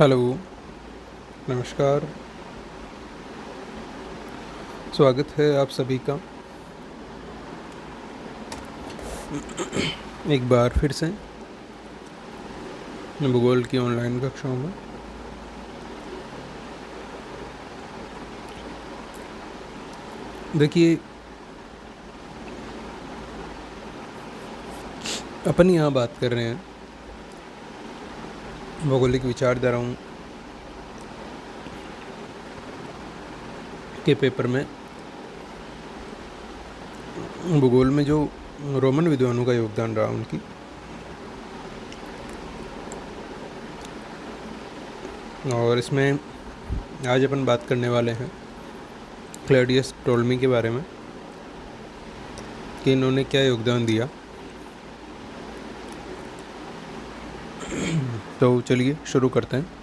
Hello, नमस्कार। स्वागत है आप सभी का एक बार फिर से भूगोल की ऑनलाइन कक्षाओं में। देखिए, अपन यहाँ बात कर रहे हैं भौगोलिक विचारधाराओं के पेपर में भूगोल में जो रोमन विद्वानों का योगदान रहा उनकी, और इसमें आज अपन बात करने वाले हैं क्लॉडियस टोल्मी के बारे में कि इन्होंने क्या योगदान दिया। तो चलिए शुरू करते हैं।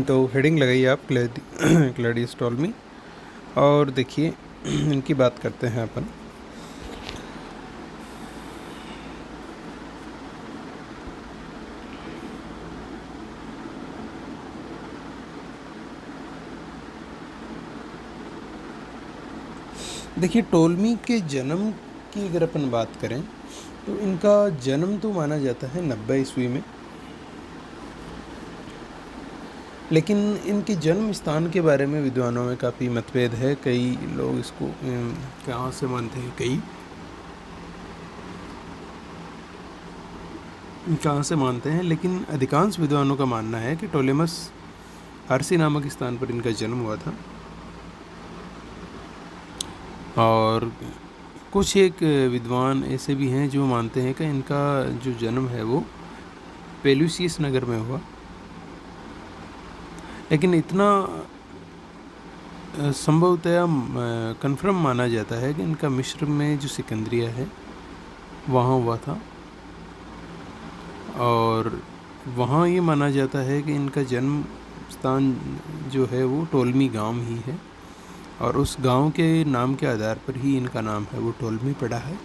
तो हेडिंग लगाइए आप क्लॉडियस टोल्मी, और देखिए इनकी बात करते हैं अपन। देखिए, टोल्मी के जन्म की अगर अपन बात करें तो इनका जन्म तो माना जाता है 90 ईस्वी में, लेकिन इनके जन्म स्थान के बारे में विद्वानों में काफ़ी मतभेद है। कई लोग इसको कहाँ से मानते हैं, कई कहाँ से मानते हैं, लेकिन अधिकांश विद्वानों का मानना है कि टोलेमस आरसी नामक स्थान पर इनका जन्म हुआ था। और कुछ एक विद्वान ऐसे भी हैं जो मानते हैं कि इनका जो जन्म है वो पेलुसियस नगर में हुआ, लेकिन इतना संभवतया कन्फर्म माना जाता है कि इनका मिस्र में जो सिकंदरिया है वहाँ हुआ था। और वहाँ ये माना जाता है कि इनका जन्म स्थान जो है वो टोल्मी गांव ही है, और उस गांव के नाम के आधार पर ही इनका नाम है वो टोल्मी पड़ा है।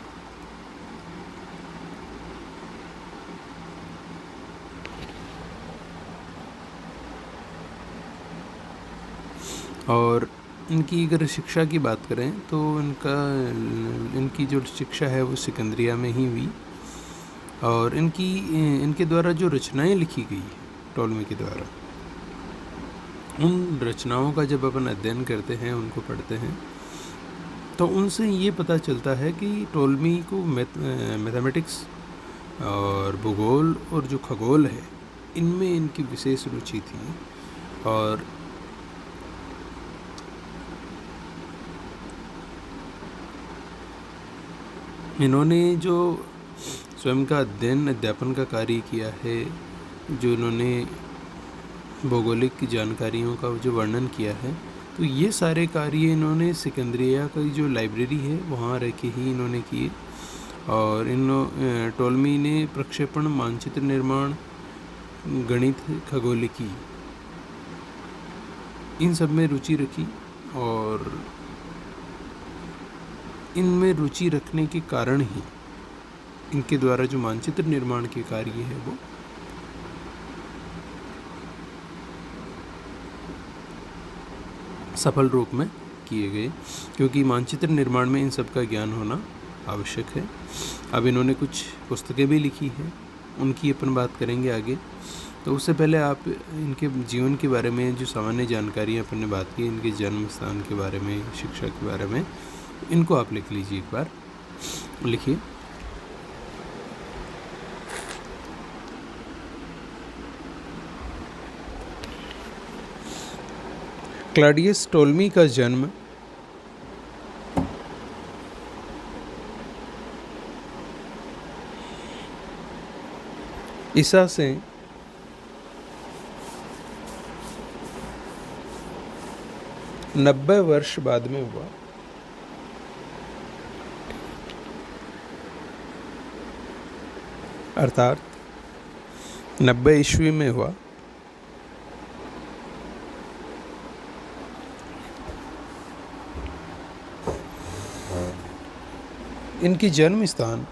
और इनकी अगर शिक्षा की बात करें तो इनकी जो शिक्षा है वो सिकंदरिया में ही हुई, और इनके द्वारा जो रचनाएं लिखी गई टोल्मी के द्वारा, उन रचनाओं का जब अपन अध्ययन करते हैं, उनको पढ़ते हैं, तो उनसे ये पता चलता है कि टोल्मी को मैथमेटिक्स और भूगोल और जो खगोल है इनमें इनकी विशेष रुचि थी। और इन्होंने जो स्वयं का अध्यापन का कार्य किया है, जो इन्होंने भौगोलिक जानकारियों का जो वर्णन किया है, तो ये सारे कार्य इन्होंने सिकंदरिया की जो लाइब्रेरी है वहाँ रह के ही इन्होंने किए। और टोल्मी ने प्रक्षेपण, मानचित्र निर्माण, गणित, खगोलिकी, इन सब में रुचि रखी। और इनमें रुचि रखने के कारण ही इनके द्वारा जो मानचित्र निर्माण के कार्य है वो सफल रूप में किए गए, क्योंकि मानचित्र निर्माण में इन सब का ज्ञान होना आवश्यक है। अब इन्होंने कुछ पुस्तकें भी लिखी हैं, उनकी अपन बात करेंगे आगे। तो उससे पहले आप इनके जीवन के बारे में जो सामान्य जानकारी अपन ने बात की, इनके जन्म स्थान के बारे में, शिक्षा के बारे में, इनको आप लिख लीजिए। एक बार लिखिए। क्लॉडियस टोल्मी का जन्म ईसा से 90 वर्ष बाद में हुआ। अर्थात 90 ईस्वी में हुआ। इनकी जन्म स्थान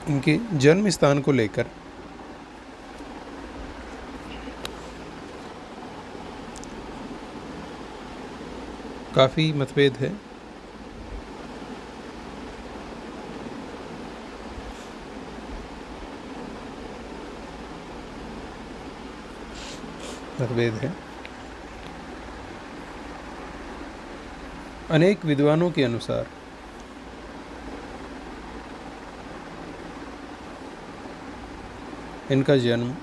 इनके जन्म स्थान को लेकर काफ़ी मतभेद है। अनेक विद्वानों के अनुसार इनका जन्म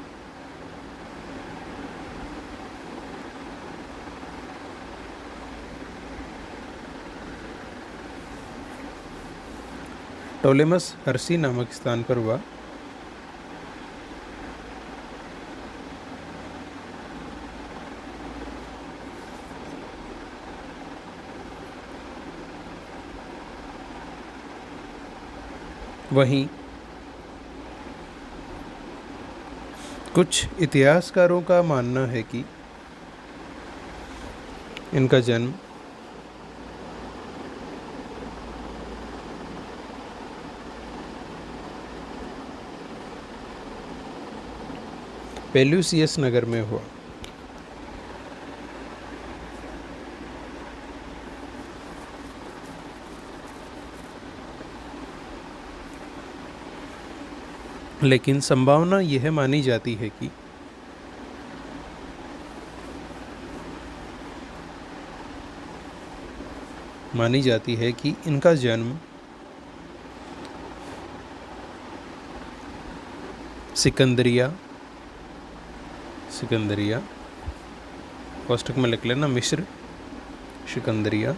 टोलेमस हर्सी नामक स्थान पर हुआ। वहीं कुछ इतिहासकारों का मानना है कि इनका जन्म पेल्यूसियस नगर में हुआ। लेकिन संभावना यह मानी जाती है कि इनका जन्म सिकंदरिया कोष्टक में लिख लेना, मिस्र सिकंदरिया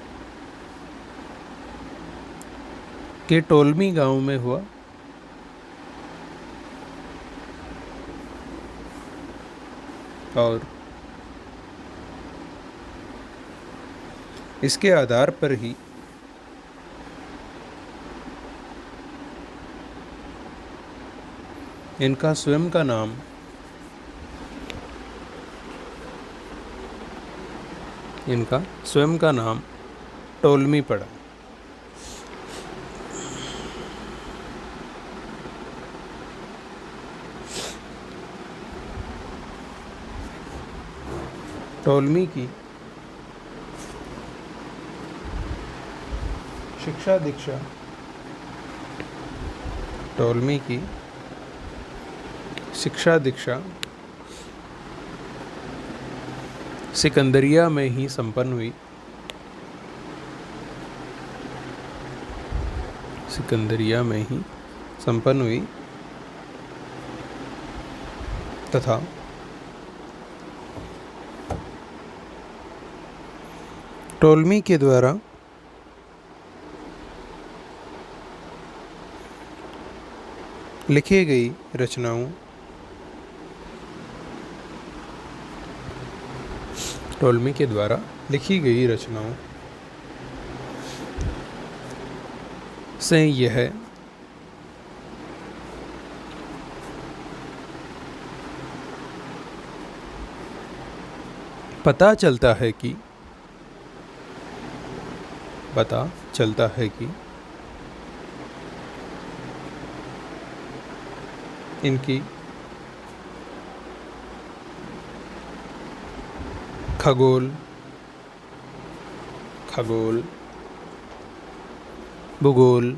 के टोल्मी गांव में हुआ। और इसके आधार पर ही इनका स्वयं का नाम टोल्मी पड़ा। टोल्मी की शिक्षा दीक्षा सिकंदरिया में ही संपन्न हुई तथा टोल्मी के द्वारा लिखी गई रचनाओं से यह पता चलता है कि इनकी खगोल भूगोल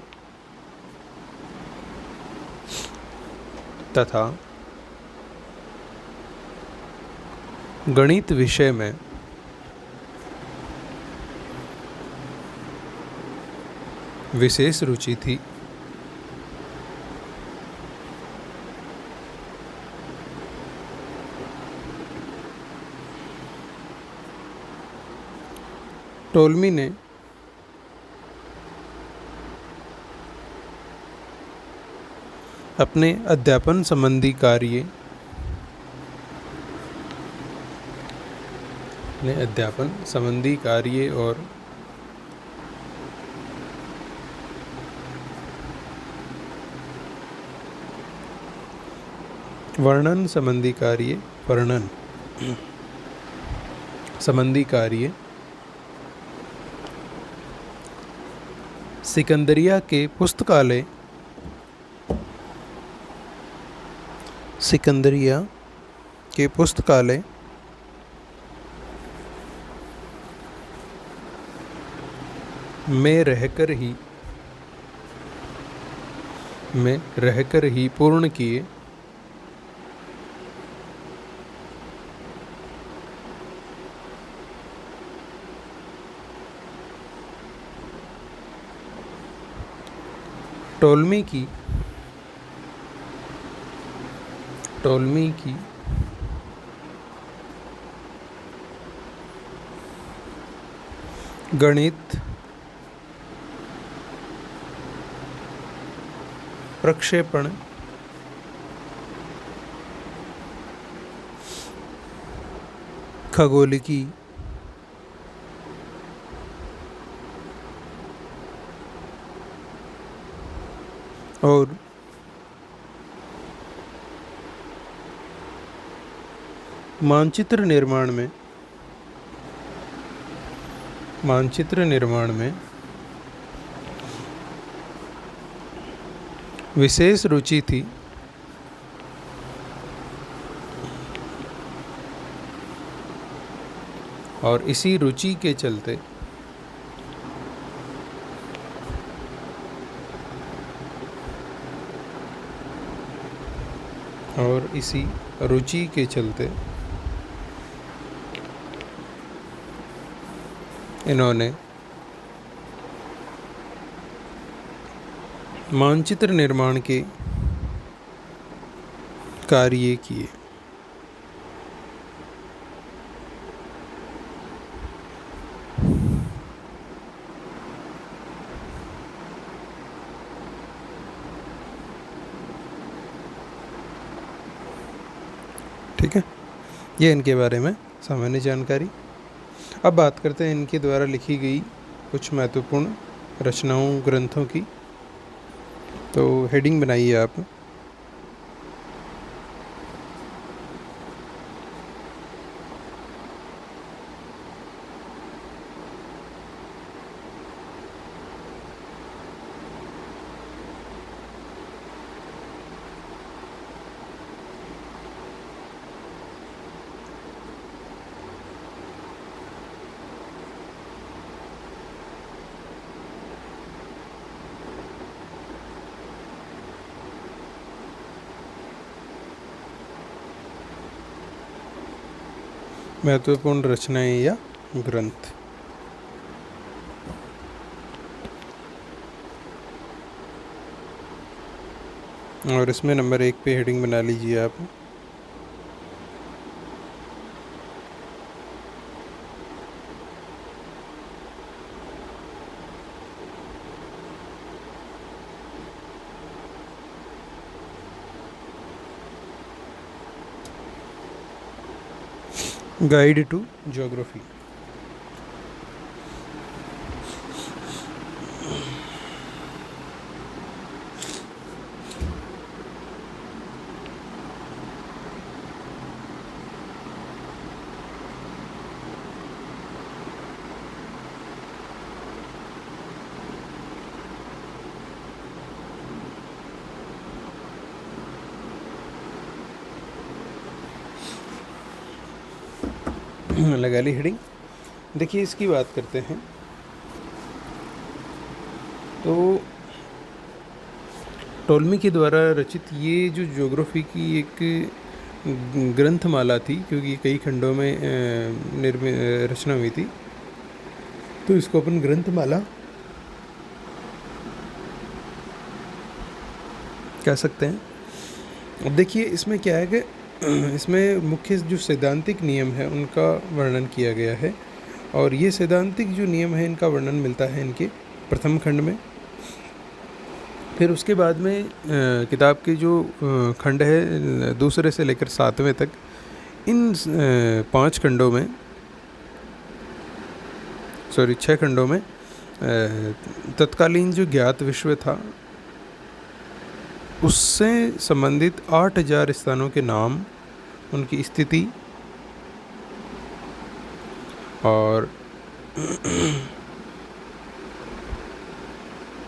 तथा गणित विषय में विशेष रुचि थी। टोल्मी ने अपने अध्यापन संबंधी कार्य और वर्णन संबंधी कार्य सिकंदरिया के पुस्तकालय में रहकर ही पूर्ण किए। टोल्मी की गणित प्रक्षेपण खगोलिकी और मानचित्र निर्माण में विशेष रुचि थी। और इसी रुचि के चलते इन्होंने मानचित्र निर्माण के कार्य किए। ठीक है, ये इनके बारे में सामान्य जानकारी। अब बात करते हैं इनके द्वारा लिखी गई कुछ महत्वपूर्ण रचनाओं, ग्रंथों की। तो हेडिंग बनाइए आप। महत्वपूर्ण रचनाएं या ग्रंथ। और इसमें नंबर 1 पे हेडिंग बना लीजिए आप। Guide to geography. लगा ली हेडिंग। देखिए, इसकी बात करते हैं। तो टोलमी के द्वारा रचित ये जो ज्योग्राफी की एक ग्रंथमाला थी, क्योंकि कई खंडों में रचना हुई थी, तो इसको अपन ग्रंथमाला कह सकते हैं। अब देखिए इसमें क्या है कि इसमें मुख्य जो सैद्धांतिक नियम है उनका वर्णन किया गया है, और ये सैद्धांतिक जो नियम है इनका वर्णन मिलता है इनके प्रथम खंड में। फिर उसके बाद में किताब के जो खंड है दूसरे से लेकर 7वें तक, इन 5 खंडों में, 6 खंडों में तत्कालीन जो ज्ञात विश्व था उससे संबंधित 8000 स्थानों के नाम, उनकी स्थिति और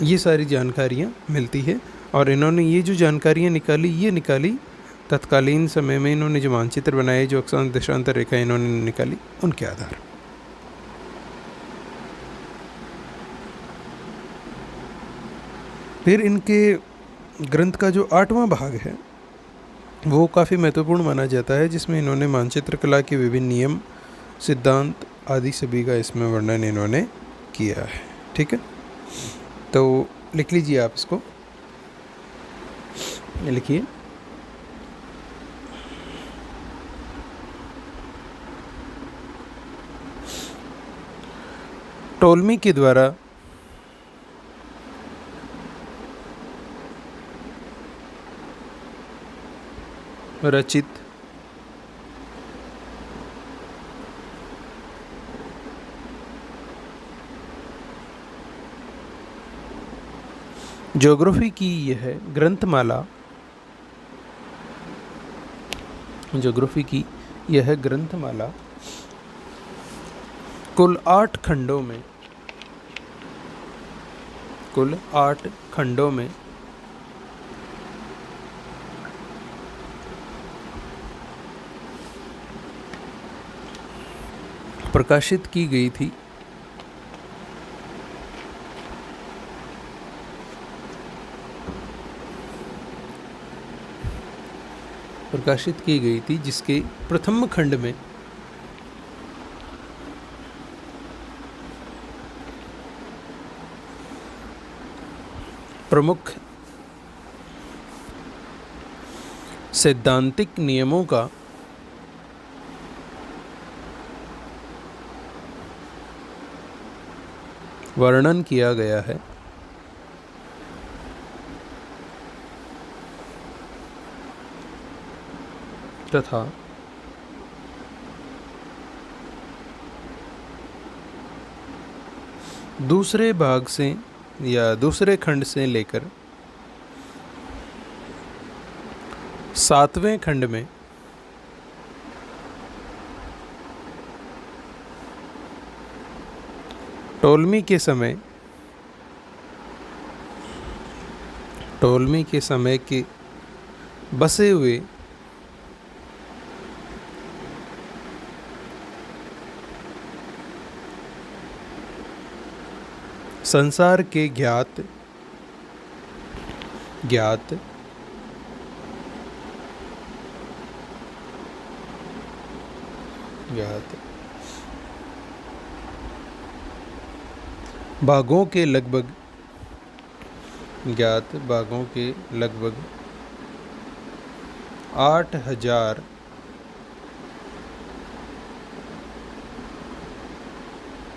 ये सारी जानकारियाँ मिलती है। और इन्होंने ये जो जानकारियाँ निकाली तत्कालीन समय में इन्होंने जो मानचित्र बनाए, जो अक्षांश देशांतर रेखा इन्होंने निकाली, उनके आधार। फिर इनके ग्रंथ का जो 8वां भाग है वो काफ़ी महत्वपूर्ण माना जाता है, जिसमें इन्होंने मानचित्र कला के विभिन्न नियम, सिद्धांत आदि सभी का इसमें वर्णन इन्होंने किया है। ठीक है, तो लिख लीजिए आप इसको, लिखिए। टोलमी के द्वारा रचित ज्योग्राफी की यह ग्रंथमाला कुल 8 खंडों में प्रकाशित की गई थी। जिसके प्रथम खंड में प्रमुख सैद्धांतिक नियमों का वर्णन किया गया है, तथा दूसरे भाग से या दूसरे खंड से लेकर 7वें खंड में टोलमी के समय के बसे हुए संसार के ज्ञात भागों के लगभग 8000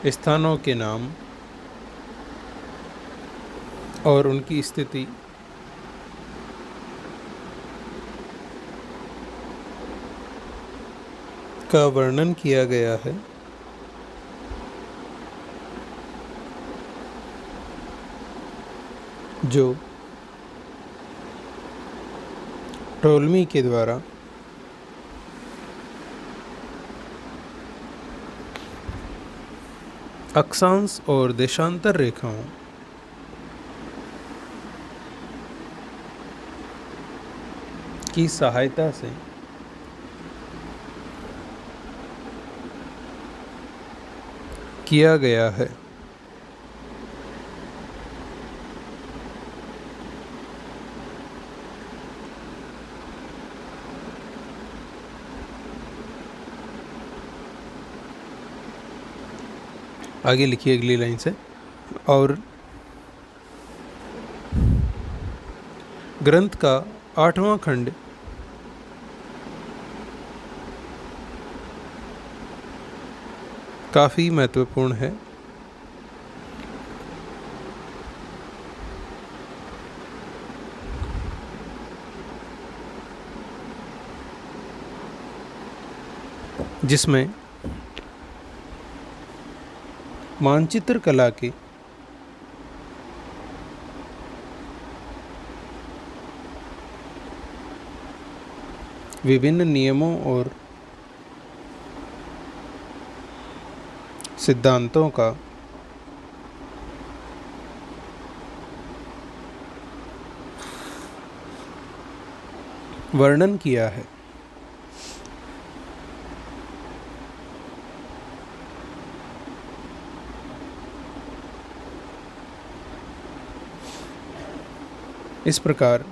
स्थानों के नाम और उनकी स्थिति का वर्णन किया गया है, जो टोलमी के द्वारा अक्षांश और देशांतर रेखाओं की सहायता से किया गया है। आगे लिखिए अगली लाइन से। और ग्रंथ का 8वां खंड काफ़ी महत्वपूर्ण है। जिसमें मानचित्र कला के विभिन्न नियमों और सिद्धांतों का वर्णन किया है। इस प्रकार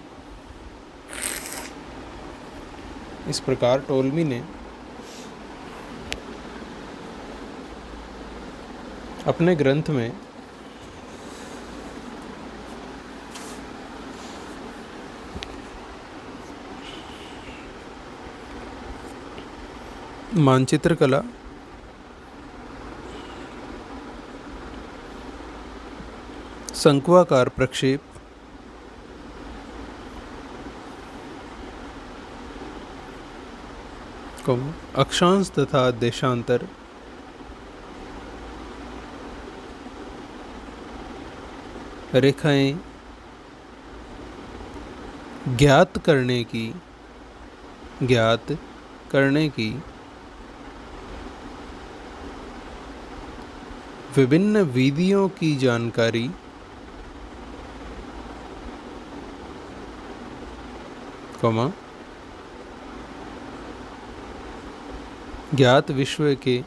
टोल्मी ने अपने ग्रंथ में मानचित्र कला, शंक्वाकार प्रक्षेप, अक्षांश तथा देशांतर, रेखाएं ज्ञात करने की विभिन्न विधियों की जानकारी, ज्ञात विश्व के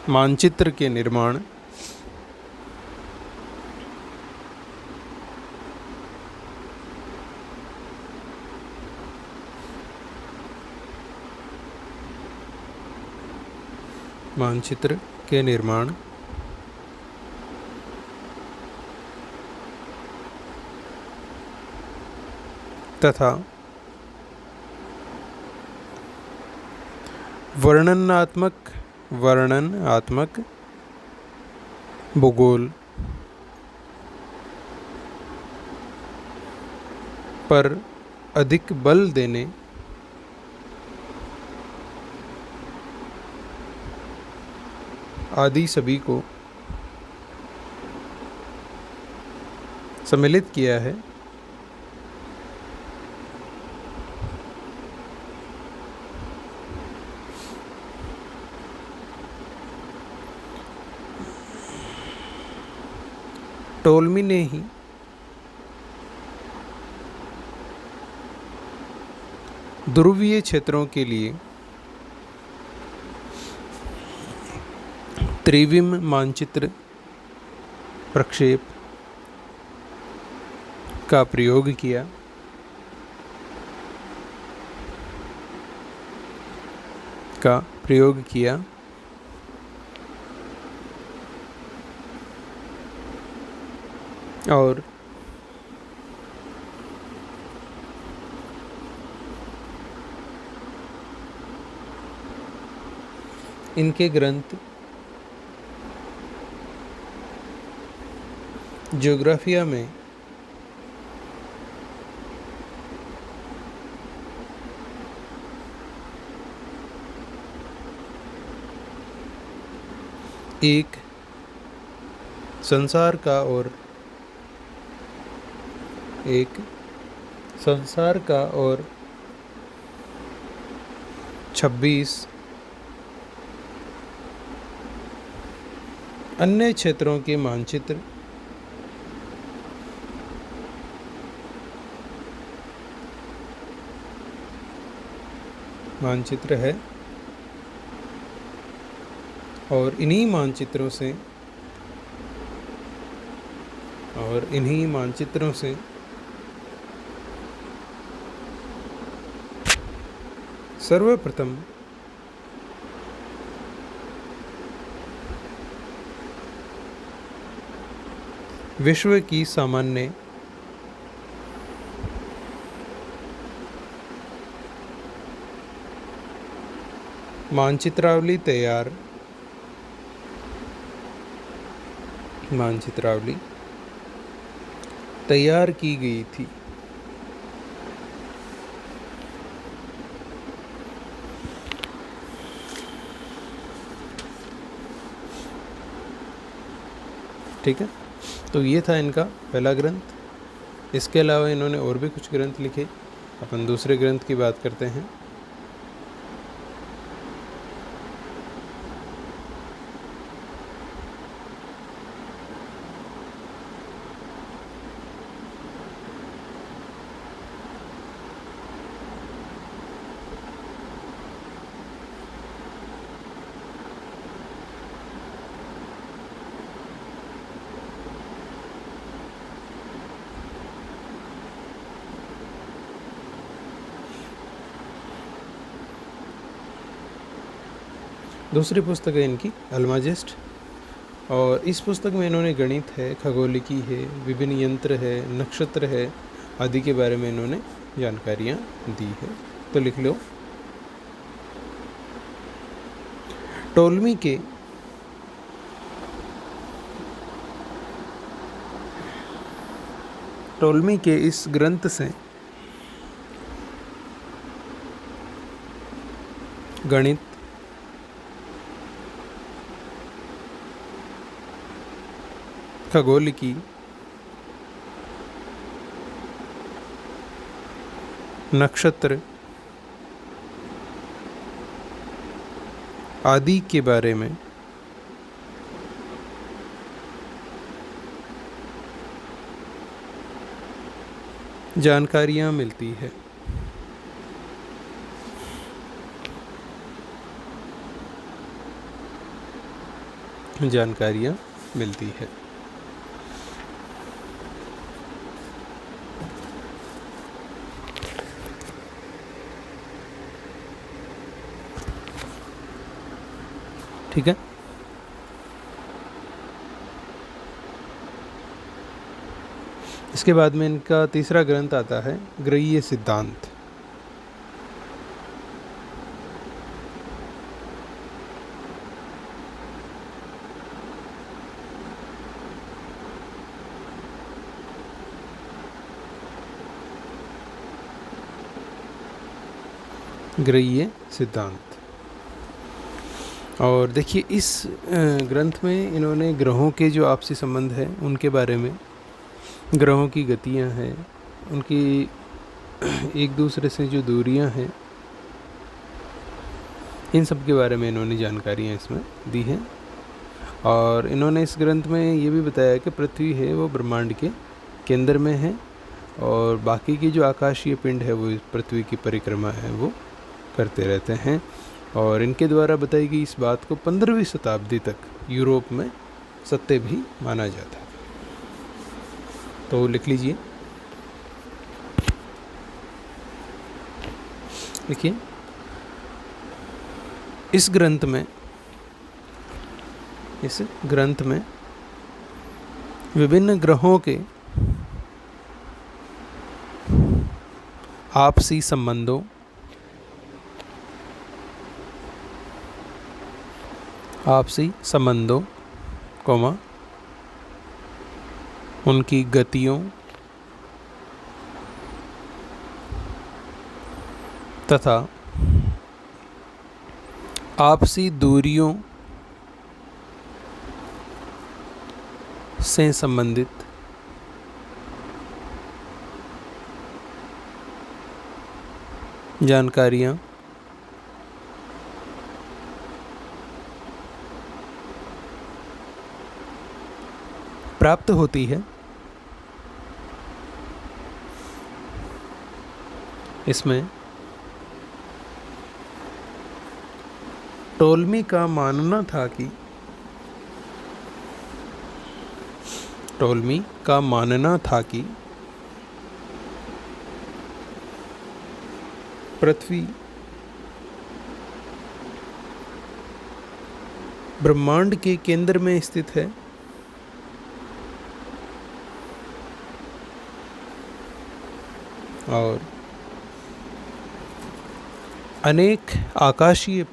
मानचित्र के निर्माण, तथा वर्णनात्मक भूगोल पर अधिक बल देने आदि सभी को सम्मिलित किया है। टोल्मी ने ही ध्रुवीय क्षेत्रों के लिए त्रिविम मानचित्र प्रक्षेप का प्रयोग किया और इनके ग्रंथ ज्योग्राफिया में एक संसार का और 26 अन्य क्षेत्रों के मानचित्र है और इन्हीं मानचित्रों से सर्वप्रथम विश्व की सामान्य मानचित्रावली तैयार की गई थी। ठीक है, तो ये था इनका पहला ग्रंथ। इसके अलावा इन्होंने और भी कुछ ग्रंथ लिखे। अपन दूसरे ग्रंथ की बात करते हैं। दूसरी पुस्तक है इनकी अल्माजिस्ट, और इस पुस्तक में इन्होंने गणित है, खगोलिकी है, विभिन्न यंत्र है, नक्षत्र है आदि के बारे में इन्होंने जानकारियाँ दी है। तो लिख लो। टोलमी के इस ग्रंथ से गणित, खगोलिकी, नक्षत्र आदि के बारे में जानकारियाँ मिलती है। ठीक है, इसके बाद में इनका तीसरा ग्रंथ आता है ग्रहीय सिद्धांत। ग्रहीय सिद्धांत। और देखिए इस ग्रंथ में इन्होंने ग्रहों के जो आपसी संबंध है उनके बारे में, ग्रहों की गतियां हैं, उनकी एक दूसरे से जो दूरियां हैं, इन सब के बारे में इन्होंने जानकारियां इसमें दी हैं। और इन्होंने इस ग्रंथ में ये भी बताया कि पृथ्वी है वो ब्रह्मांड के केंद्र में है, और बाकी की जो आकाशीय पिंड है वो पृथ्वी की परिक्रमा है वो करते रहते हैं। और इनके द्वारा बताई गई इस बात को 15वीं शताब्दी तक यूरोप में सत्य भी माना जाता है। तो लिख लीजिए। देखिए इस ग्रंथ में विभिन्न ग्रहों के आपसी संबंधों, उनकी गतियों तथा आपसी दूरियों से संबंधित जानकारियाँ प्राप्त होती है। इसमें टोलमी का मानना था कि पृथ्वी ब्रह्मांड के केंद्र में स्थित है और अनेक आकाशीय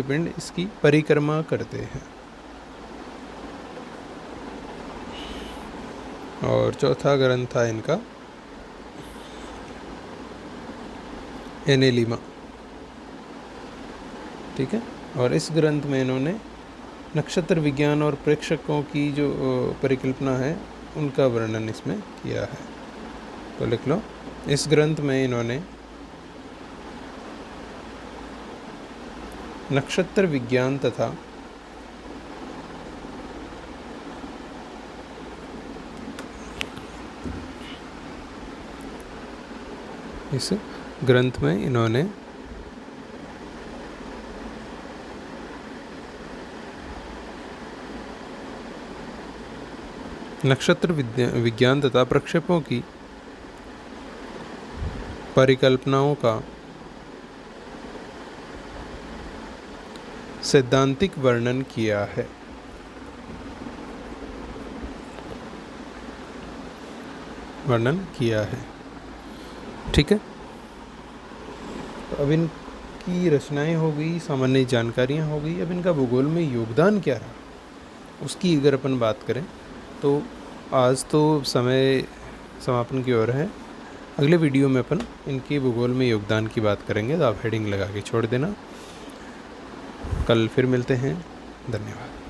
पिंड इसकी परिक्रमा करते हैं। और चौथा ग्रंथ था इनका एनेलिमा, ठीक है। और इस ग्रंथ में इन्होंने नक्षत्र विज्ञान और प्रेक्षकों की जो परिकल्पना है उनका वर्णन इसमें किया है। तो लिख लो, इस ग्रंथ में इन्होंने नक्षत्र विज्ञान तथा इस ग्रंथ में इन्होंने नक्षत्र विज्ञान तथा प्रक्षेपों की परिकल्पनाओं का सैद्धांतिक वर्णन किया है। ठीक है। तो अब इनकी रचनाएं हो गई, सामान्य जानकारियां हो गई। अब इनका भूगोल में योगदान क्या रहा उसकी अगर अपन बात करें तो आज तो समय समापन की ओर है। अगले वीडियो में अपन इनके भूगोल में योगदान की बात करेंगे, तो आप हेडिंग लगा के छोड़ देना। कल फिर मिलते हैं। धन्यवाद।